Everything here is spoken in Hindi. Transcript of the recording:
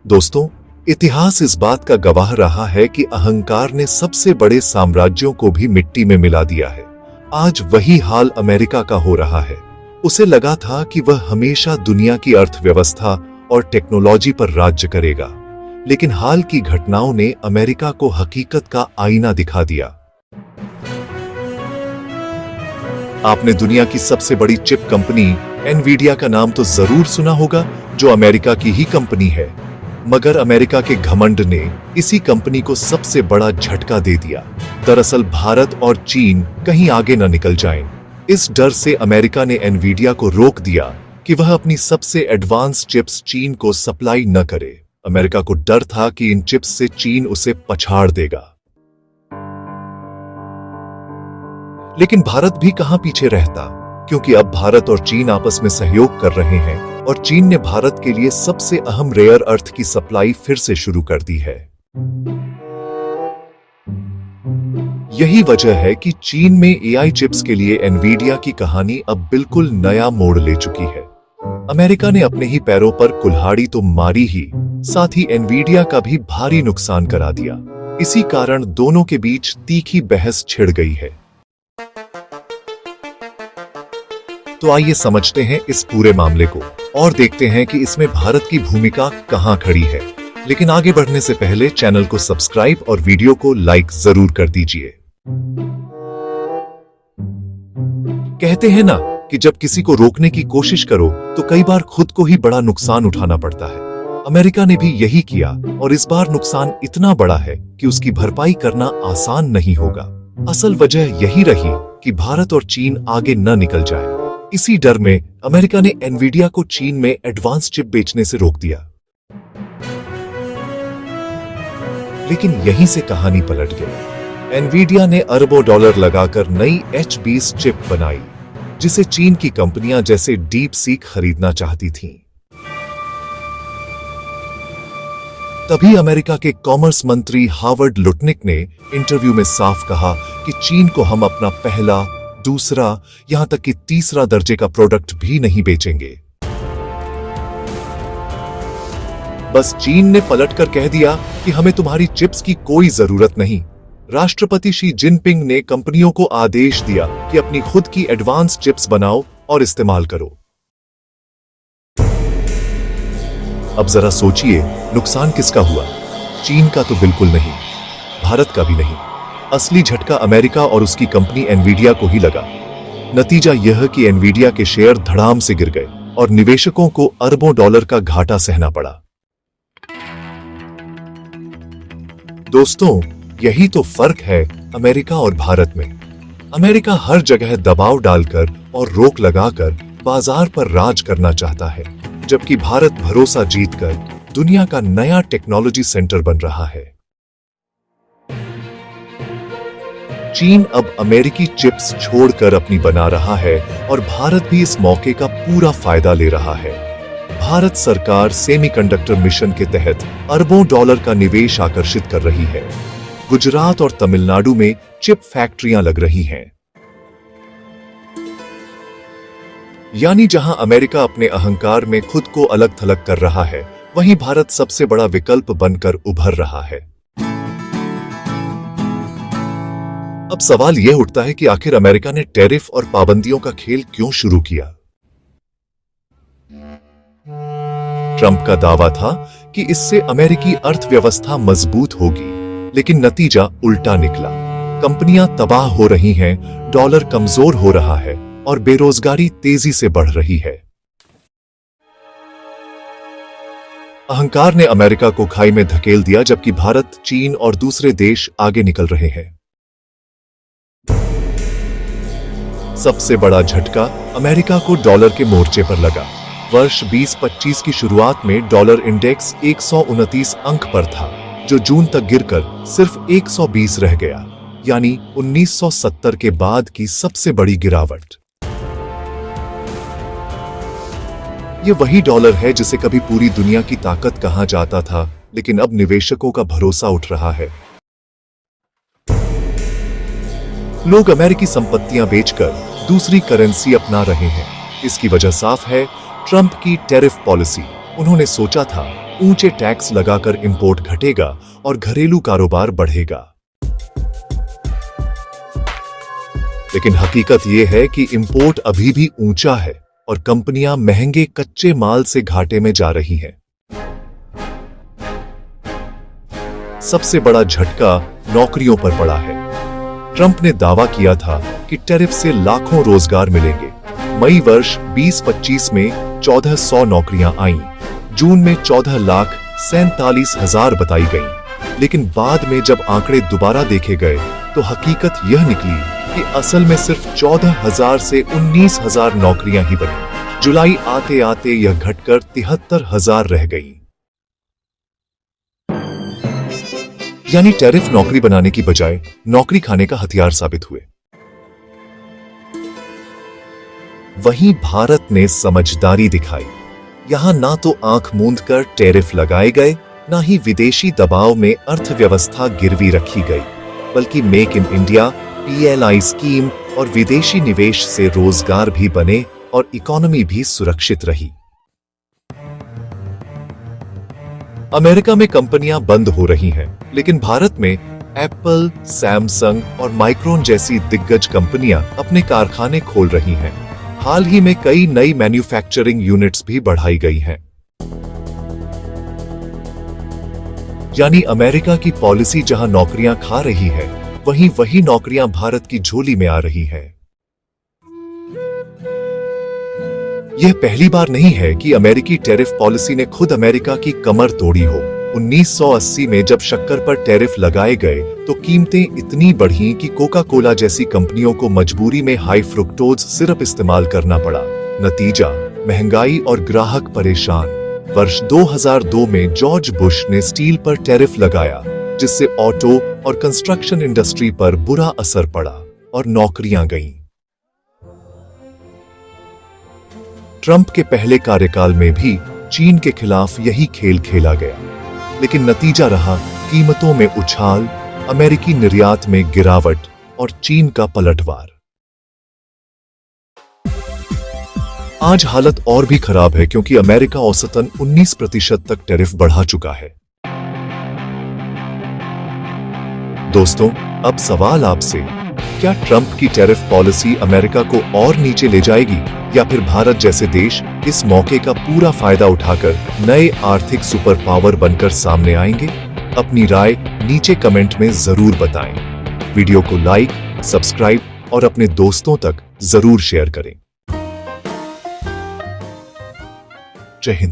दोस्तों, इतिहास इस बात का गवाह रहा है कि अहंकार ने सबसे बड़े साम्राज्यों को भी मिट्टी में मिला दिया है। आज वही हाल अमेरिका का हो रहा है। उसे लगा था कि वह हमेशा दुनिया की अर्थव्यवस्था और टेक्नोलॉजी पर राज्य करेगा, लेकिन हाल की घटनाओं ने अमेरिका को हकीकत का आईना दिखा दिया। आपने दुनिया की सबसे बड़ी चिप कंपनी एनवीडिया का नाम तो जरूर सुना होगा, जो अमेरिका की ही कंपनी है। मगर अमेरिका के घमंड ने इसी कंपनी को सबसे बड़ा झटका दे दिया। दरअसल भारत और चीन कहीं आगे न निकल जाएं। इस डर से अमेरिका ने एनवीडिया को रोक दिया कि वह अपनी सबसे एडवांस चिप्स चीन को सप्लाई न करे। अमेरिका को डर था कि इन चिप्स से चीन उसे पछाड़ देगा। लेकिन भारत भी कहां पीछे रहता, क्योंकि अब भारत और चीन आपस में सहयोग कर रहे हैं और चीन ने भारत के लिए सबसे अहम रेयर अर्थ की सप्लाई फिर से शुरू कर दी है। यही वजह है कि चीन में एआई चिप्स के लिए एनवीडिया की कहानी अब बिल्कुल नया मोड़ ले चुकी है। अमेरिका ने अपने ही पैरों पर कुल्हाड़ी तो मारी ही, साथ ही एनवीडिया का भी भारी नुकसान करा दिया। इसी कारण दोनों के बीच तीखी बहस छिड़ गई है। तो आइए समझते हैं इस पूरे मामले को और देखते हैं कि इसमें भारत की भूमिका कहां खड़ी है। लेकिन आगे बढ़ने से पहले चैनल को सब्सक्राइब और वीडियो को लाइक जरूर कर दीजिए। कहते हैं ना कि जब किसी को रोकने की कोशिश करो तो कई बार खुद को ही बड़ा नुकसान उठाना पड़ता है। अमेरिका ने भी यही किया और इस बार नुकसान इतना बड़ा है कि उसकी भरपाई करना आसान नहीं होगा। असल वजह यही रही कि भारत और चीन आगे न निकल जाए। इसी डर में अमेरिका ने एनवीडिया को चीन में एडवांस चिप बेचने से रोक दिया। लेकिन यहीं से कहानी पलट गई। एनवीडिया ने अरबों डॉलर लगाकर नई H20 चिप बनाई, जिसे चीन की कंपनियां जैसे डीप सीक खरीदना चाहती थीं। तभी अमेरिका के कॉमर्स मंत्री हावर्ड लुटनिक ने इंटरव्यू में साफ कहा कि चीन को हम अपना पहला, दूसरा, यहां तक कि तीसरा दर्जे का प्रोडक्ट भी नहीं बेचेंगे। बस चीन ने पलटकर कह दिया कि हमें तुम्हारी चिप्स की कोई जरूरत नहीं। राष्ट्रपति शी जिनपिंग ने कंपनियों को आदेश दिया कि अपनी खुद की एडवांस चिप्स बनाओ और इस्तेमाल करो। अब जरा सोचिए, नुकसान किसका हुआ? चीन का तो बिल्कुल नहीं, भारत का भी नहीं। असली झटका अमेरिका और उसकी कंपनी एनवीडिया को ही लगा। नतीजा यह कि एनवीडिया के शेयर धड़ाम से गिर गए और निवेशकों को अरबों डॉलर का घाटा सहना पड़ा। दोस्तों, यही तो फर्क है अमेरिका और भारत में। अमेरिका हर जगह दबाव डालकर और रोक लगाकर बाजार पर राज करना चाहता है, जबकि भारत भरोसा जीतकर दुनिया का नया टेक्नोलॉजी सेंटर बन रहा है। चीन अब अमेरिकी चिप्स छोड़कर अपनी बना रहा है और भारत भी इस मौके का पूरा फायदा ले रहा है। भारत सरकार सेमीकंडक्टर मिशन के तहत अरबों डॉलर का निवेश आकर्षित कर रही है। गुजरात और तमिलनाडु में चिप फैक्ट्रियां लग रही हैं। यानी जहां अमेरिका अपने अहंकार में खुद को अलग थलग कर रहा है, वहीं भारत सबसे बड़ा विकल्प बनकर उभर रहा है। अब सवाल यह उठता है कि आखिर अमेरिका ने टैरिफ और पाबंदियों का खेल क्यों शुरू किया? ट्रंप का दावा था कि इससे अमेरिकी अर्थव्यवस्था मजबूत होगी, लेकिन नतीजा उल्टा निकला। कंपनियां तबाह हो रही हैं, डॉलर कमजोर हो रहा है और बेरोजगारी तेजी से बढ़ रही है। अहंकार ने अमेरिका को खाई में धकेल दिया, जबकि भारत, चीन और दूसरे देश आगे निकल रहे हैं। सबसे बड़ा झटका अमेरिका को डॉलर के मोर्चे पर लगा। वर्ष 2025 की शुरुआत में डॉलर इंडेक्स 129 अंक पर था, जो जून तक गिरकर सिर्फ 120 रह गया, यानी 1970 के बाद की सबसे बड़ी गिरावट। ये वही डॉलर है जिसे कभी पूरी दुनिया की ताकत कहा जाता था, लेकिन अब निवेशकों का भरोसा उठ रहा है। लोग अमेरिकी संपत्तियां बेचकर दूसरी करेंसी अपना रहे हैं। इसकी वजह साफ है, ट्रंप की टैरिफ पॉलिसी। उन्होंने सोचा था ऊंचे टैक्स लगाकर इंपोर्ट घटेगा और घरेलू कारोबार बढ़ेगा। लेकिन हकीकत यह है कि इंपोर्ट अभी भी ऊंचा है और कंपनियां महंगे कच्चे माल से घाटे में जा रही हैं। सबसे बड़ा झटका नौकरियों पर पड़ा है। ट्रंप ने दावा किया था कि टैरिफ से लाखों रोजगार मिलेंगे। मई वर्ष 2025 में 1400 नौकरियां आईं। जून में 14,47,000 बताई गईं। लेकिन बाद में जब आंकड़े दोबारा देखे गए तो हकीकत यह निकली कि असल में सिर्फ 14,000 से 19,000 नौकरियां ही बनी। जुलाई आते आते यह घटकर 73,000 रह गई। यानी टैरिफ नौकरी बनाने की बजाय नौकरी खाने का हथियार साबित हुए। वहीं भारत ने समझदारी दिखाई। यहां ना तो आंख मूंद कर टैरिफ लगाए गए, ना ही विदेशी दबाव में अर्थव्यवस्था गिरवी रखी गई, बल्कि make in India, PLI scheme और विदेशी निवेश से रोजगार भी बने और इकोनॉमी भी सुरक्षित रही। अमेरिका में कंपनियां बंद हो रही हैं, लेकिन भारत में एप्पल, सैमसंग और माइक्रोन जैसी दिग्गज कंपनियां अपने कारखाने खोल रही हैं। हाल ही में कई नई मैन्युफैक्चरिंग यूनिट्स भी बढ़ाई गई हैं। यानी अमेरिका की पॉलिसी जहां नौकरियां खा रही है, वहीं वही नौकरियां भारत की झोली में आ रही हैं। यह पहली बार नहीं है कि अमेरिकी टैरिफ पॉलिसी ने खुद अमेरिका की कमर तोड़ी हो। 1980 में जब शक्कर पर टैरिफ लगाए गए तो कीमतें इतनी बढ़ीं कि कोका कोला जैसी कंपनियों को मजबूरी में हाई फ्रुक्टोज सिरप इस्तेमाल करना पड़ा। नतीजा, महंगाई और ग्राहक परेशान। वर्ष 2002 में जॉर्ज बुश ने स्टील पर टैरिफ लगाया, जिससे ऑटो और कंस्ट्रक्शन इंडस्ट्री पर बुरा असर पड़ा और नौकरियां गईं। ट्रंप के पहले कार्यकाल में भी चीन के खिलाफ यही खेल खेला गया, लेकिन नतीजा रहा कीमतों में उछाल, अमेरिकी निर्यात में गिरावट और चीन का पलटवार। आज हालत और भी खराब है क्योंकि अमेरिका औसतन 19% तक टैरिफ बढ़ा चुका है। दोस्तों, अब सवाल आपसे, क्या ट्रंप की टैरिफ पॉलिसी अमेरिका को और नीचे ले जाएगी या फिर भारत जैसे देश इस मौके का पूरा फायदा उठाकर नए आर्थिक सुपर पावर बनकर सामने आएंगे? अपनी राय नीचे कमेंट में जरूर बताएं। वीडियो को लाइक, सब्सक्राइब और अपने दोस्तों तक जरूर शेयर करें। जय हिंद।